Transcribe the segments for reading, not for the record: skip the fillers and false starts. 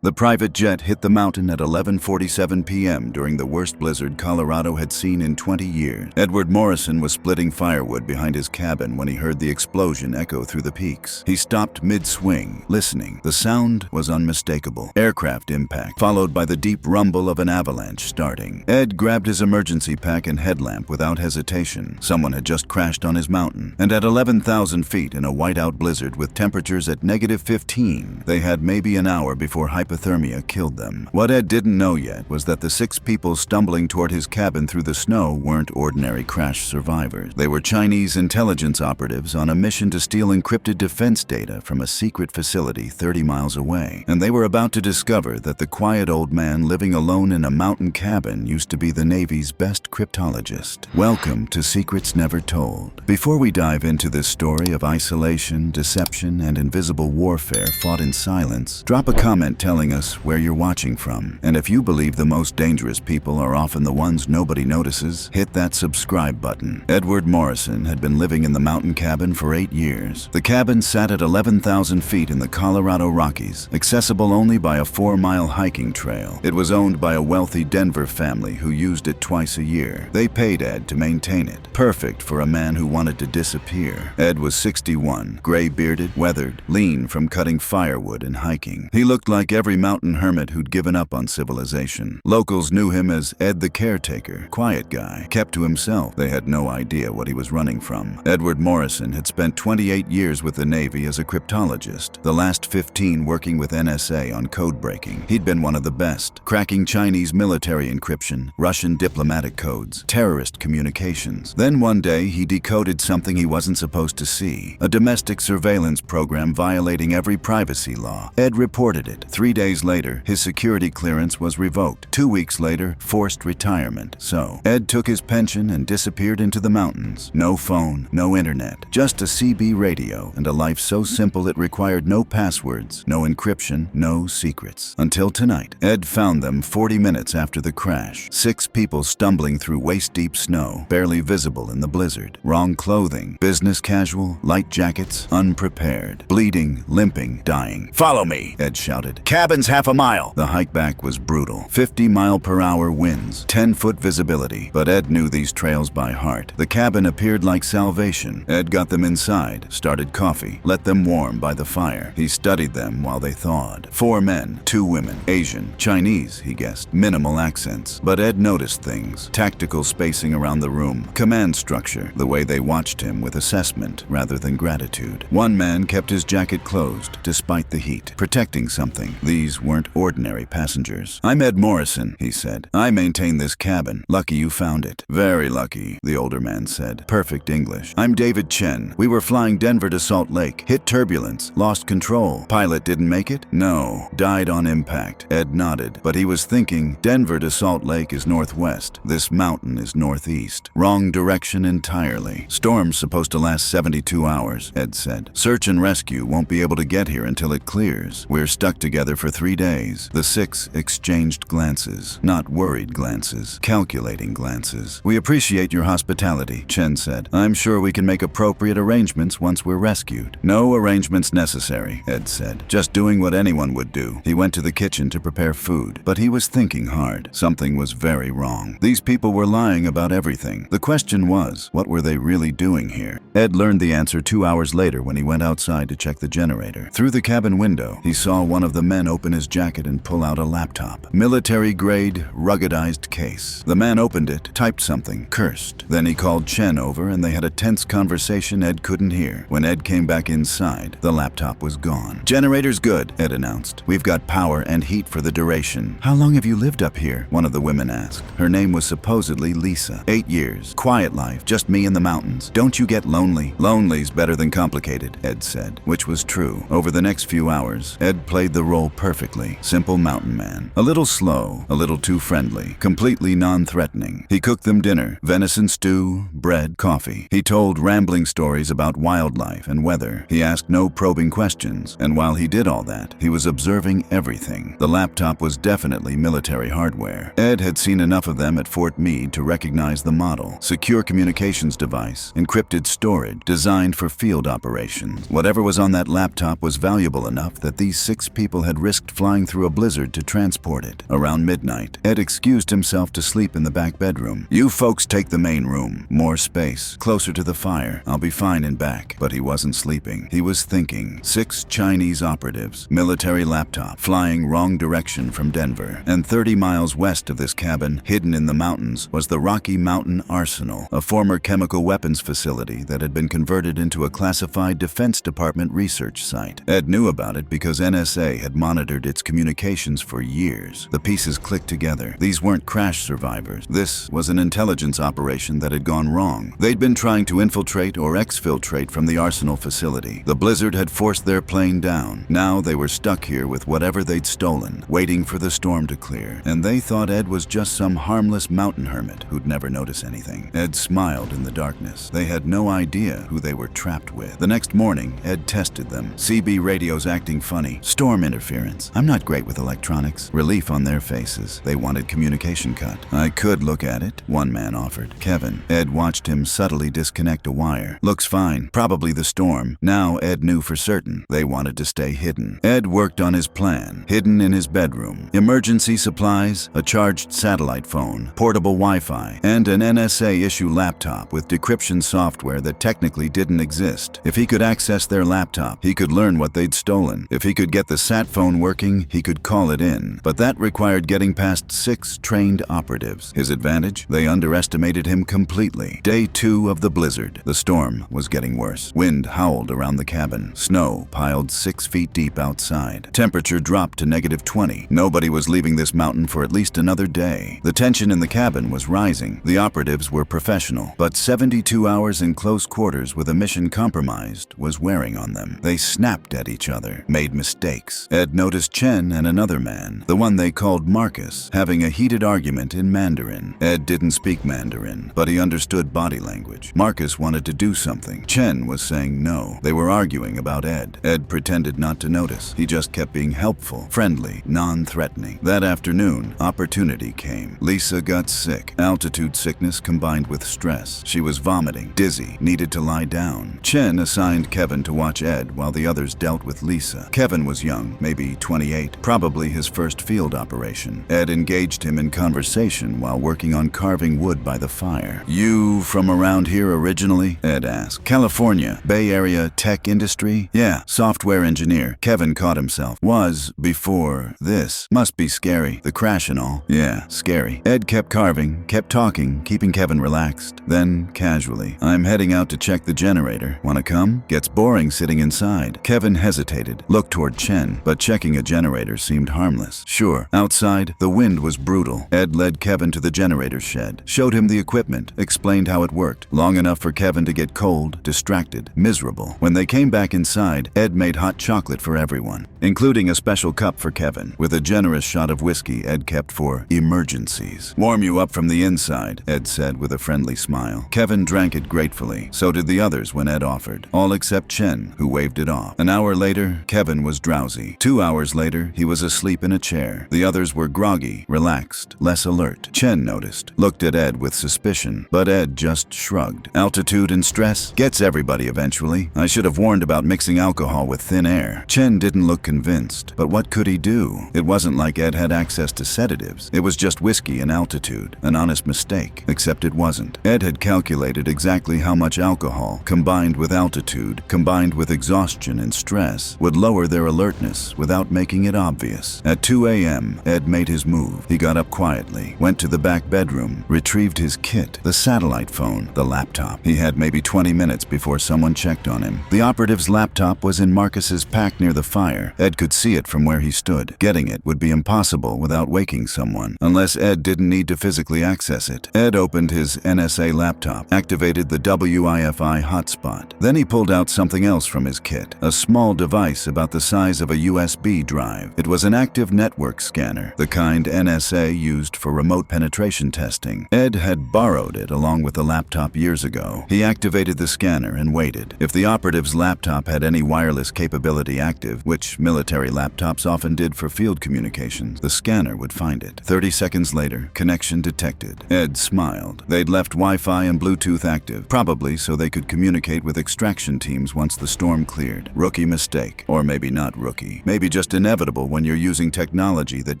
The private jet hit the mountain at 11:47 p.m. during the worst blizzard Colorado had seen in 20 years. Edward Morrison was splitting firewood behind his cabin when he heard the explosion echo through the peaks. He stopped mid-swing, listening. The sound was unmistakable. Aircraft impact, followed by the deep rumble of an avalanche starting. Ed grabbed his emergency pack and headlamp without hesitation. Someone had just crashed on his mountain, and at 11,000 feet in a whiteout blizzard with temperatures at -15, they had maybe an hour before hypothermia killed them. What Ed didn't know yet was that the 6 people stumbling toward his cabin through the snow weren't ordinary crash survivors. They were Chinese intelligence operatives on a mission to steal encrypted defense data from a secret facility 30 miles away. And they were about to discover that the quiet old man living alone in a mountain cabin used to be the Navy's best cryptologist. Welcome to Secrets Never Told. Before we dive into this story of isolation, deception, and invisible warfare fought in silence, drop a comment telling us where you're watching from. And if you believe the most dangerous people are often the ones nobody notices, hit that subscribe button. Edward Morrison had been living in the mountain cabin for 8 years. The cabin sat at 11,000 feet in the Colorado Rockies, accessible only by a 4-mile hiking trail. It was owned by a wealthy Denver family who used it twice a year. They paid Ed to maintain it. Perfect for a man who wanted to disappear. Ed was 61, gray-bearded, weathered, lean from cutting firewood and hiking. He looked like every mountain hermit who'd given up on civilization. Locals knew him as Ed the Caretaker, quiet guy, kept to himself. They had no idea what he was running from. Edward Morrison had spent 28 years with the Navy as a cryptologist, the last 15 working with NSA on code breaking. He'd been one of the best, cracking Chinese military encryption, Russian diplomatic codes, terrorist communications. Then one day he decoded something he wasn't supposed to see, a domestic surveillance program violating every privacy law. Ed reported it. 3 days later, his security clearance was revoked. 2 weeks later, forced retirement. So, Ed took his pension and disappeared into the mountains. No phone, no internet, just a CB radio and a life so simple it required no passwords, no encryption, no secrets. Until tonight, Ed found them 40 minutes after the crash. 6 people stumbling through waist-deep snow, barely visible in the blizzard. Wrong clothing, business casual, light jackets, unprepared. Bleeding, limping, dying. "Follow me," Ed shouted. "Cabin's half a mile." The hike back was brutal. 50-mile-per-hour winds, 10-foot visibility. But Ed knew these trails by heart. The cabin appeared like salvation. Ed got them inside, started coffee, let them warm by the fire. He studied them while they thawed. 4 men, 2 women, Asian, Chinese, he guessed, minimal accents. But Ed noticed things. Tactical spacing around the room, command structure, the way they watched him with assessment rather than gratitude. One man kept his jacket closed, despite the heat, protecting something. These weren't ordinary passengers. "I'm Ed Morrison," he said. "I maintain this cabin. Lucky you found it." "Very lucky," the older man said. Perfect English. "I'm David Chen. We were flying Denver to Salt Lake. Hit turbulence. Lost control. Pilot didn't make it?" "No. Died on impact." Ed nodded, but he was thinking, Denver to Salt Lake is northwest. This mountain is northeast. Wrong direction entirely. "Storm's supposed to last 72 hours, Ed said. "Search and rescue won't be able to get here until it clears. We're stuck together for 3 days. The 6 exchanged glances. Not worried glances. Calculating glances. "We appreciate your hospitality," Chen said. "I'm sure we can make appropriate arrangements once we're rescued." "No arrangements necessary," Ed said. "Just doing what anyone would do." He went to the kitchen to prepare food, but he was thinking hard. Something was very wrong. These people were lying about everything. The question was, what were they really doing here? Ed learned the answer 2 hours later when he went outside to check the generator. Through the cabin window, he saw one of the men open his jacket and pull out a laptop. Military-grade, ruggedized case. The man opened it, typed something, cursed. Then he called Chen over and they had a tense conversation Ed couldn't hear. When Ed came back inside, the laptop was gone. "Generator's good," Ed announced. "We've got power and heat for the duration." "How long have you lived up here?" one of the women asked. Her name was supposedly Lisa. 8 years. Quiet life, just me in the mountains. "Don't you get lonely?" "Lonely's better than complicated," Ed said, which was true. Over the next few hours, Ed played the role perfectly. Simple mountain man. A little slow, a little too friendly, completely non-threatening. He cooked them dinner, venison stew, bread, coffee. He told rambling stories about wildlife and weather. He asked no probing questions, and while he did all that, he was observing everything. The laptop was definitely military hardware. Ed had seen enough of them at Fort Meade to recognize the model. Secure communications device, encrypted storage, designed for field operations. Whatever was on that laptop was valuable enough that these 6 people had risked flying through a blizzard to transport it. Around midnight, Ed excused himself to sleep in the back bedroom. "You folks take the main room. More space, closer to the fire. I'll be fine in back." But he wasn't sleeping. He was thinking. 6 Chinese operatives, military laptop, flying wrong direction from Denver. And 30 miles west of this cabin, hidden in the mountains, was the Rocky Mountain Arsenal, a former chemical weapons facility that had been converted into a classified Defense Department research site. Ed knew about it because NSA had monitored its communications for years. The pieces clicked together. These weren't crash survivors. This was an intelligence operation that had gone wrong. They'd been trying to infiltrate or exfiltrate from the Arsenal facility. The blizzard had forced their plane down. Now they were stuck here with whatever they'd stolen, waiting for the storm to clear. And they thought Ed was just some harmless mountain hermit who'd never notice anything. Ed smiled in the darkness. They had no idea who they were trapped with. The next morning, Ed tested them. CB radios acting funny. Storm interference. I'm not great with electronics. Relief on their faces. They wanted communication cut. "I could look at it," one man offered. Kevin. Ed watched him subtly disconnect a wire. "Looks fine. Probably the storm." Now Ed knew for certain. They wanted to stay hidden. Ed worked on his plan. Hidden in his bedroom. Emergency supplies, a charged satellite phone, portable Wi-Fi, and an NSA-issue laptop with decryption software that technically didn't exist. If he could access their laptop, he could learn what they'd stolen. If he could get the sat phone working, he could call it in. But that required getting past 6 trained operatives. His advantage? They underestimated him completely. Day 2 of the blizzard. The storm was getting worse. Wind howled around the cabin. Snow piled 6 feet deep outside. Temperature dropped to -20. Nobody was leaving this mountain for at least another day. The tension in the cabin was rising. The operatives were professional, but 72 hours in close quarters with a mission compromised was wearing on them. They snapped at each other, made mistakes. Ed noticed Chen and another man, the one they called Marcus, having a heated argument in Mandarin. Ed didn't speak Mandarin, but he understood body language. Marcus wanted to do something. Chen was saying no. They were arguing about Ed. Ed pretended not to notice. He just kept being helpful, friendly, non-threatening. That afternoon, opportunity came. Lisa got sick. Altitude sickness combined with stress. She was vomiting, dizzy, needed to lie down. Chen assigned Kevin to watch Ed while the others dealt with Lisa. Kevin was young, maybe 28, probably his first field operation. Ed engaged him in conversation while working on carving wood by the fire. "You from around here originally?" Ed asked. "California, Bay Area tech industry?" "Yeah, software engineer." Kevin caught himself. "Was before this. Must be scary, the crash and all." "Yeah, scary." Ed kept carving, kept talking, keeping Kevin relaxed. Then, casually, "I'm heading out to check the generator. Wanna come? Gets boring sitting inside." Kevin hesitated, looked toward Chen, but checking a generator seemed harmless. "Sure." Outside, the wind was brutal. Ed led Kevin to the generator shed, showed him the equipment, explained how it worked. Long enough for Kevin to get cold, distracted, miserable. When they came back inside, Ed made hot chocolate for everyone, including a special cup for Kevin, with a generous shot of whiskey Ed kept for emergencies. "Warm you up from the inside," Ed said with a friendly smile. Kevin drank it gratefully. So did the others when Ed offered, all except Chen, who waved it off. An hour later, Kevin was drowsy. 2 hours later, he was asleep in a chair. The others were groggy, relaxed, less alert. Chen noticed, looked at Ed with suspicion, but Ed just shrugged. "Altitude and stress gets everybody eventually. I should have warned about mixing alcohol with thin air." Chen didn't look convinced, but what could he do? It wasn't like Ed had access to sedatives. It was just whiskey and altitude. An honest mistake, except it wasn't. Ed had calculated exactly how much alcohol, combined with altitude, combined with exhaustion and stress, would lower their alertness without making it obvious. At 2 a.m., Ed made his move. He got up quietly, went to the back bedroom, retrieved his kit, the satellite phone, the laptop. He had maybe 20 minutes before someone checked on him. The operative's laptop was in Marcus's pack near the fire. Ed could see it from where he stood. Getting it would be impossible without waking someone, unless Ed didn't need to physically access it. Ed opened his NSA laptop, activated the WIFI hotspot. Then he pulled out something else from his kit, a small device about the size of a USB drive. It was an active network scanner, the kind NSA used for remote penetration testing. Ed had borrowed it along with the laptop years ago. He activated the scanner and waited. If the operative's laptop had any wireless capability active, which military laptops often did for field communications, the scanner would find it. 30 seconds later, connection detected. Ed smiled. They'd left Wi-Fi and Bluetooth active, probably so they could communicate with extraction teams once the storm cleared. Rookie mistake. Or maybe not rookie. Maybe just inevitable when you're using technology that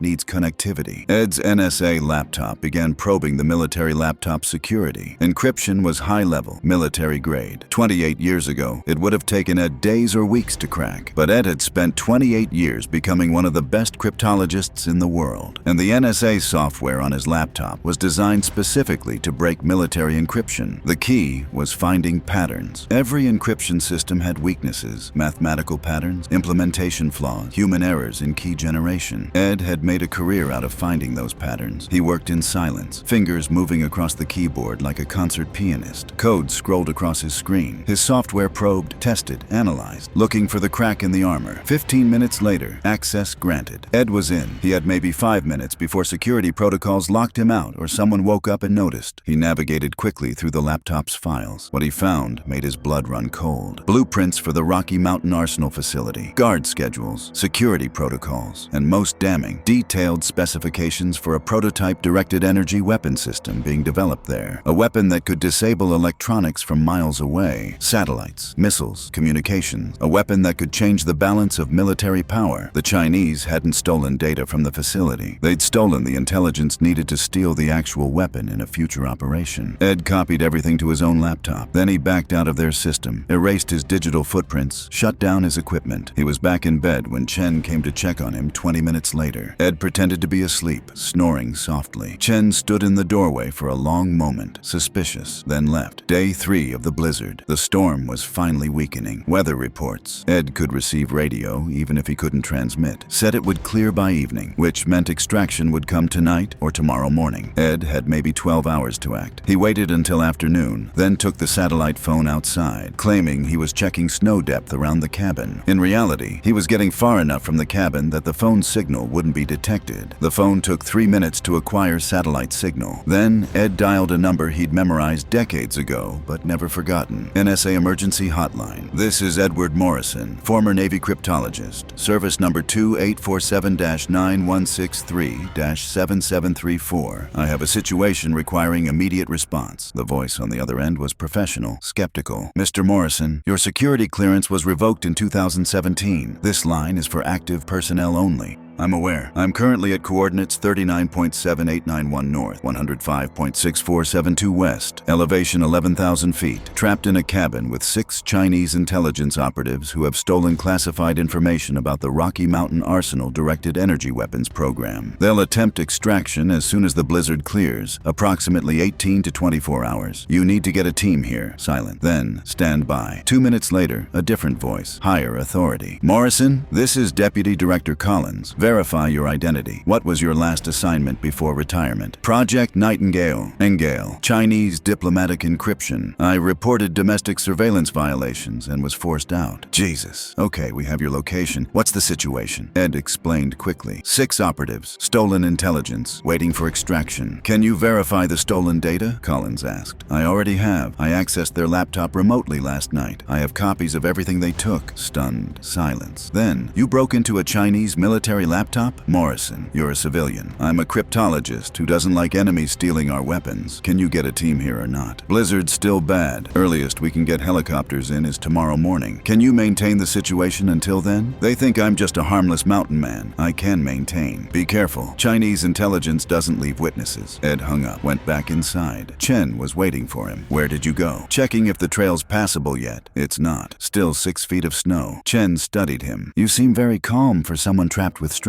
needs connectivity. Ed's NSA laptop began probing the military laptop security. Encryption was high-level, military-grade. 28 years ago, it would have taken Ed days or weeks to crack. But Ed had spent 28 years becoming one of the best cryptologists in the world. And the NSA software on his laptop was designed specifically to break military encryption. The key was finding patterns. Every encryption system had weaknesses, mathematical patterns, implementation flaws, human errors in key generation. Ed had made a career out of finding those patterns. He worked in silence, fingers moving across the keyboard like a concert pianist. Code scrolled across his screen. His software probed, tested, analyzed, looking for the crack in the armor. 15 minutes later, access granted. Ed was in. He had maybe 5 minutes before security protocols locked him out or someone woke up and noticed. He navigated quickly through the laptop's files. What he found made his blood run cold. Blueprints for the Rocky Mountain Arsenal facility, guard schedules, security protocols, and most damning, detailed specifications for a prototype directed energy weapon system being developed there. A weapon that could disable electronics from miles away, satellites, missiles, communications. A weapon that could change the balance of military power. The Chinese hadn't stolen data from the facility. They'd stolen the intelligence needed to steal the actual weapon in a future operation. Ed copied everything to his own laptop. Then he backed out of their system, erased his digital footprints, shut down his equipment. He was back in bed when Chen came to check on him 20 minutes later. Ed pretended to be asleep, snoring softly. Chen stood in the doorway for a long moment, suspicious, then left. Day 3 of the blizzard. The storm was finally weakening. Weather reports. Ed could receive radio, even if he couldn't transmit. Said it would clear by evening, which meant extraction would come tonight or tomorrow morning. Ed had maybe 12 hours to act. He waited until afternoon, then took the satellite phone outside, claiming he was checking snow depth around the cabin. In reality, he was getting far enough from the cabin that the phone signal wouldn't be detected. The phone took 3 minutes to acquire satellite signal. Then, Ed dialed a number he'd memorized decades ago, but never forgotten. NSA Emergency Hotline. This is Edward Morrison, former Navy cryptologist. Service number 2847-9163-7734. I have a situation requiring immediate response. The voice on the other end was professional, skeptical. Mr. Morrison, your security clearance was revoked in 2017. This line is for active personnel only. I'm aware. I'm currently at coordinates 39.7891 north, 105.6472 west, elevation 11,000 feet, trapped in a cabin with 6 Chinese intelligence operatives who have stolen classified information about the Rocky Mountain Arsenal directed energy weapons program. They'll attempt extraction as soon as the blizzard clears, approximately 18 to 24 hours. You need to get a team here. Silent. Then, stand by. 2 minutes later, a different voice, higher authority. Morrison, this is Deputy Director Collins. Verify your identity. What was your last assignment before retirement? Project Nightingale. Engale. Chinese diplomatic encryption. I reported domestic surveillance violations and was forced out. Jesus. Okay, we have your location. What's the situation? Ed explained quickly. 6 operatives. Stolen intelligence. Waiting for extraction. Can you verify the stolen data? Collins asked. I already have. I accessed their laptop remotely last night. I have copies of everything they took. Stunned. Silence. Then, you broke into a Chinese military laptop? Morrison, you're a civilian. I'm a cryptologist who doesn't like enemies stealing our weapons. Can you get a team here or not? Blizzard's still bad. Earliest we can get helicopters in is tomorrow morning. Can you maintain the situation until then? They think I'm just a harmless mountain man. I can maintain. Be careful. Chinese intelligence doesn't leave witnesses. Ed hung up, went back inside. Chen was waiting for him. Where did you go? Checking if the trail's passable yet. It's not. Still 6 feet of snow. Chen studied him. You seem very calm for someone trapped with strangers.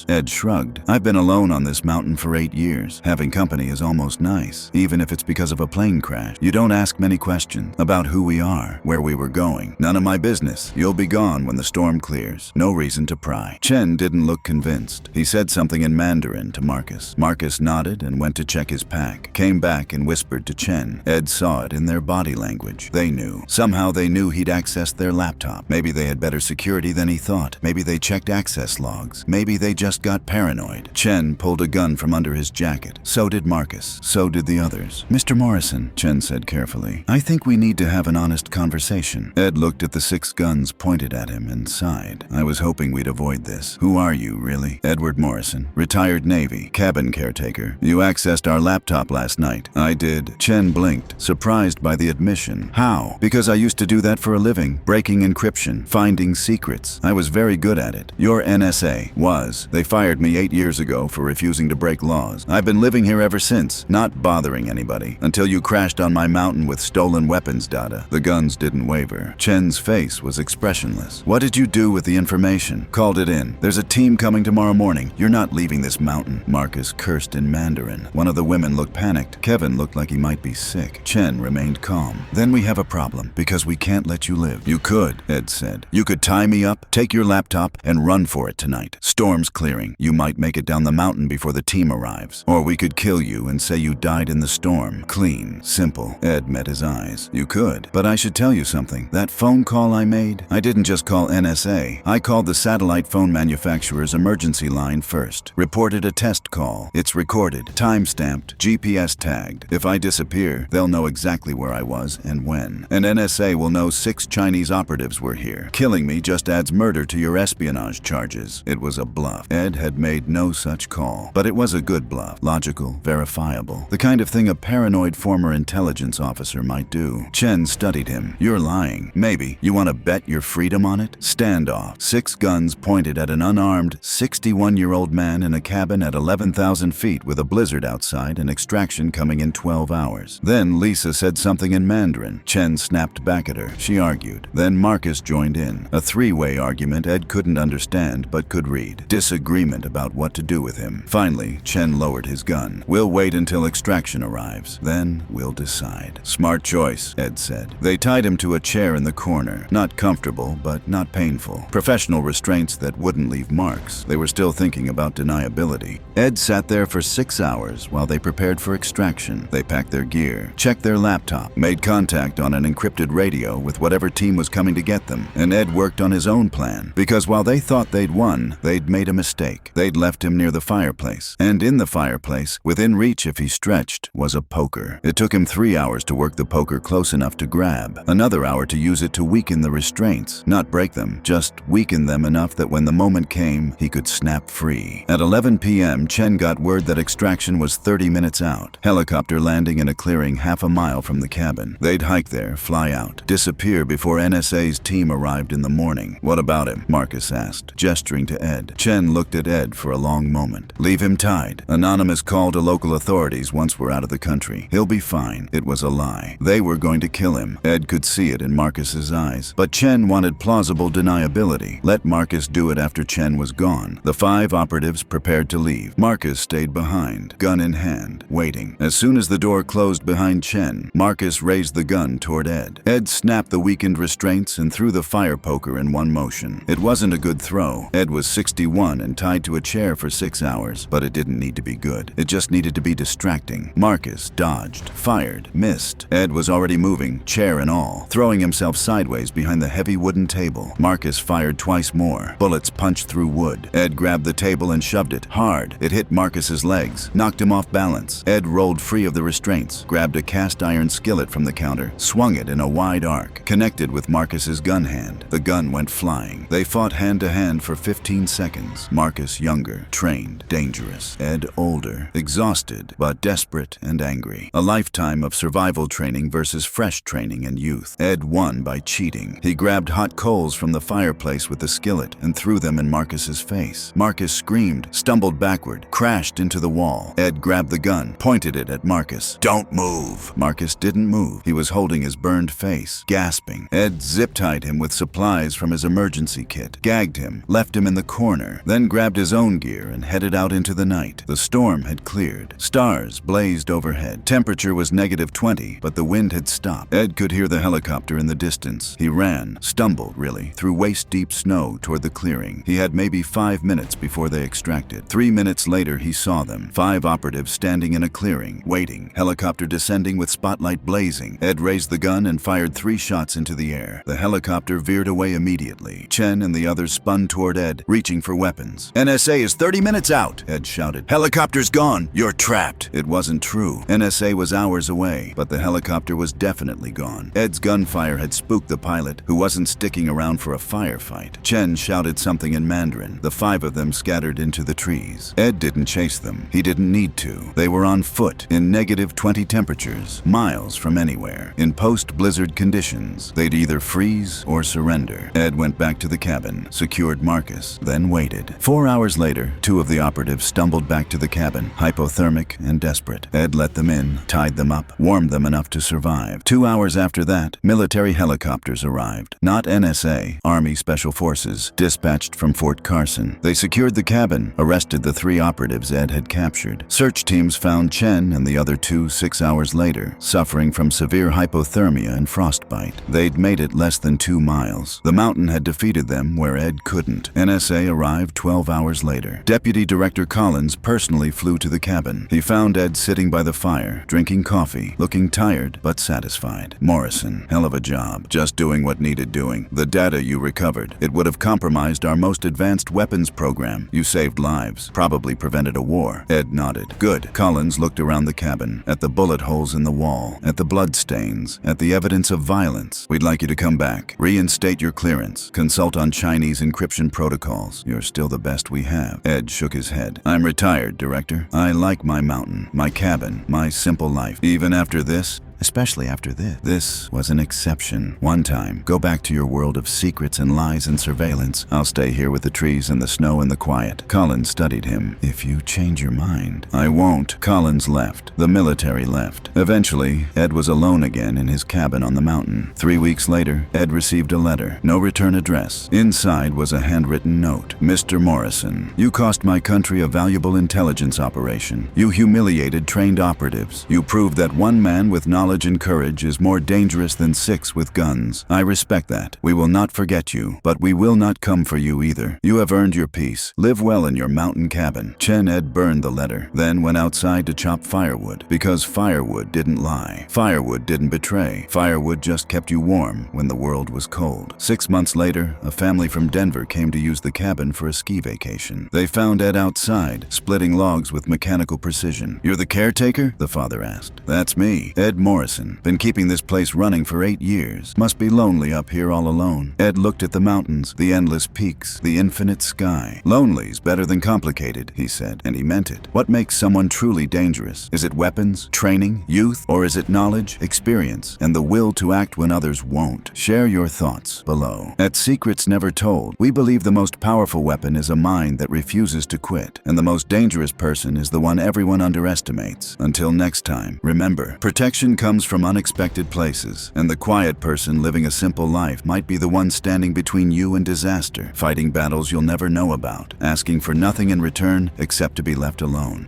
Ed shrugged. I've been alone on this mountain for 8 years. Having company is almost nice, even if it's because of a plane crash. You don't ask many questions about who we are, where we were going. None of my business. You'll be gone when the storm clears. No reason to pry. Chen didn't look convinced. He said something in Mandarin to Marcus. Marcus nodded and went to check his pack. Came back and whispered to Chen. Ed saw it in their body language. They knew. Somehow they knew he'd accessed their laptop. Maybe they had better security than he thought. Maybe they checked access logs. Maybe they just got paranoid. Chen pulled a gun from under his jacket. So did Marcus. So did the others. Mr. Morrison, Chen said carefully, I think we need to have an honest conversation. Ed looked at the 6 guns pointed at him and sighed. I was hoping we'd avoid this. Who are you, really? Edward Morrison, retired Navy, cabin caretaker. You accessed our laptop last night. I did. Chen blinked, surprised by the admission. How? Because I used to do that for a living. Breaking encryption, finding secrets. I was very good at it. Your NSA was. They fired me 8 years ago for refusing to break laws. I've been living here ever since, not bothering anybody, until you crashed on my mountain with stolen weapons data. The guns didn't waver. Chen's face was expressionless. What did you do with the information? Called it in. There's a team coming tomorrow morning. You're not leaving this mountain. Marcus cursed in Mandarin. One of the women looked panicked. Kevin looked like he might be sick. Chen remained calm. Then we have a problem, because we can't let you live. You could, Ed said. You could tie me up, take your laptop, and run for it tonight. Storm's clearing. You might make it down the mountain before the team arrives. Or we could kill you and say you died in the storm. Clean. Simple. Ed met his eyes. You could. But I should tell you something. That phone call I made, I didn't just call NSA. I called the satellite phone manufacturer's emergency line first. Reported a test call. It's recorded, time-stamped, GPS tagged. If I disappear, they'll know exactly where I was and when. And NSA will know 6 Chinese operatives were here. Killing me just adds murder to your espionage charges. It was a bluff. Ed had made no such call. But it was a good bluff. Logical, verifiable. The kind of thing a paranoid former intelligence officer might do. Chen studied him. You're lying. Maybe. You want to bet your freedom on it? Standoff. 6 guns pointed at an unarmed, 61-year-old man in a cabin at 11,000 feet with a blizzard outside and extraction coming in 12 hours. Then Lisa said something in Mandarin. Chen snapped back at her. She argued. Then Marcus joined in. A 3-way argument Ed couldn't understand but could read. Disagreement about what to do with him. Finally, Chen lowered his gun. We'll wait until extraction arrives. Then we'll decide. Smart choice, Ed said. They tied him to a chair in the corner. Not comfortable, but not painful. Professional restraints that wouldn't leave marks. They were still thinking about deniability. Ed sat there for 6 hours while they prepared for extraction. They packed their gear, checked their laptop, made contact on an encrypted radio with whatever team was coming to get them, and Ed worked on his own plan. Because while they thought they'd won, they'd made a mistake. They'd left him near the fireplace. And in the fireplace, within reach if he stretched, was a poker. It took him 3 hours to work the poker close enough to grab. Another hour to use it to weaken the restraints. Not break them, just weaken them enough that when the moment came, he could snap free. At 11 p.m., Chen got word that extraction was 30 minutes out. Helicopter landing in a clearing half a mile from the cabin. They'd hike there, fly out, disappear before NSA's team arrived in the morning. What about him? Marcus asked, gesturing to Ed. Chen looked at Ed for a long moment. Leave him tied. Anonymous call to local authorities once we're out of the country. He'll be fine. It was a lie. They were going to kill him. Ed could see it in Marcus's eyes. But Chen wanted plausible deniability. Let Marcus do it after Chen was gone. The 5 operatives prepared to leave. Marcus stayed behind, gun in hand, waiting. As soon as the door closed behind Chen, Marcus raised the gun toward Ed. Ed snapped the weakened restraints and threw the fire poker in one motion. It wasn't a good throw. Ed was 61 and tied to a chair for 6 hours, but it didn't need to be good. It just needed to be distracting. Marcus dodged, fired, missed. Ed was already moving, chair and all, throwing himself sideways behind the heavy wooden table. Marcus fired twice more. Bullets punched through wood. Ed grabbed the table and shoved it hard. It hit Marcus's legs, knocked him off balance. Ed rolled free of the restraints, grabbed a cast iron skillet from the counter, swung it in a wide arc, connected with Marcus's gun hand. The gun went flying. They fought hand to hand for 15 seconds. Marcus younger, trained, dangerous. Ed older, exhausted, but desperate and angry. A lifetime of survival training versus fresh training and youth. Ed won by cheating. He grabbed hot coals from the fireplace with the skillet and threw them in Marcus's face. Marcus screamed, stumbled backward, crashed into the wall. Ed grabbed the gun, pointed it at Marcus. Don't move. Marcus didn't move. He was holding his burned face, gasping. Ed zip-tied him with supplies from his emergency kit, gagged him, left him in the corner, then grabbed his own gear and headed out into the night. The storm had cleared. Stars blazed overhead. Temperature was -20, but the wind had stopped. Ed could hear the helicopter in the distance. He ran, stumbled really, through waist-deep snow toward the clearing. He had maybe 5 minutes before they extracted. 3 minutes later, he saw them. 5 operatives standing in a clearing, waiting. Helicopter descending with spotlight blazing. Ed raised the gun and fired 3 shots into the air. The helicopter veered away immediately. Chen and the others spun toward Ed, reaching for weapons. NSA is 30 minutes out, Ed shouted. Helicopter's gone. You're trapped. It wasn't true. NSA was hours away, but the helicopter was definitely gone. Ed's gunfire had spooked the pilot, who wasn't sticking around for a firefight. Chen shouted something in Mandarin. The 5 of them scattered into the trees. Ed didn't chase them. He didn't need to. They were on foot, in -20 temperatures, miles from anywhere. In post-blizzard conditions, they'd either freeze or surrender. Ed went back to the cabin, secured Marcus, then waited. 4 hours later, 2 of the operatives stumbled back to the cabin, hypothermic and desperate. Ed let them in, tied them up, warmed them enough to survive. 2 hours after that, military helicopters arrived. Not NSA, Army Special Forces, dispatched from Fort Carson. They secured the cabin, arrested the 3 operatives Ed had captured. Search teams found Chen and the other 2 6 hours later, suffering from severe hypothermia and frostbite. They'd made it less than 2 miles. The mountain had defeated them where Ed couldn't. NSA arrived 12 hours later. Deputy Director Collins personally flew to the cabin. He found Ed sitting by the fire, drinking coffee, looking tired but satisfied. Morrison, hell of a job. Just doing what needed doing. The data you recovered. It would have compromised our most advanced weapons program. You saved lives. Probably prevented a war. Ed nodded. Good. Collins looked around the cabin, at the bullet holes in the wall, at the blood stains, at the evidence of violence. We'd like you to come back. Reinstate your clearance. Consult on Chinese encryption protocols. You're still the best we have. Ed shook his head. I'm retired, Director. I like my mountain, my cabin, my simple life. Even after this, especially after this. This was an exception. One time, go back to your world of secrets and lies and surveillance. I'll stay here with the trees and the snow and the quiet. Collins studied him. If you change your mind. I won't. Collins left. The military left. Eventually, Ed was alone again in his cabin on the mountain. 3 weeks later, Ed received a letter. No return address. Inside was a handwritten note. Mr. Morrison, you cost my country a valuable intelligence operation. You humiliated trained operatives. You proved that one man with knowledge and courage is more dangerous than 6 with guns. I respect that. We will not forget you, but we will not come for you either. You have earned your peace. Live well in your mountain cabin. Ed burned the letter, then went outside to chop firewood, because firewood didn't lie. Firewood didn't betray. Firewood just kept you warm when the world was cold. 6 months later, a family from Denver came to use the cabin for a ski vacation. They found Ed outside, splitting logs with mechanical precision. You're the caretaker? The father asked. That's me, Ed Morrison. Been keeping this place running for 8 years. Must be lonely up here all alone. Ed looked at the mountains, the endless peaks, the infinite sky. Lonely's better than complicated, he said, and he meant it. What makes someone truly dangerous? Is it weapons, training, youth, or is it knowledge, experience, and the will to act when others won't? Share your thoughts below. At Secrets Never Told, we believe the most powerful weapon is a mind that refuses to quit, and the most dangerous person is the one everyone underestimates. Until next time, remember, protection comes from unexpected places, and the quiet person living a simple life might be the one standing between you and disaster, fighting battles you'll never know about, asking for nothing in return except to be left alone.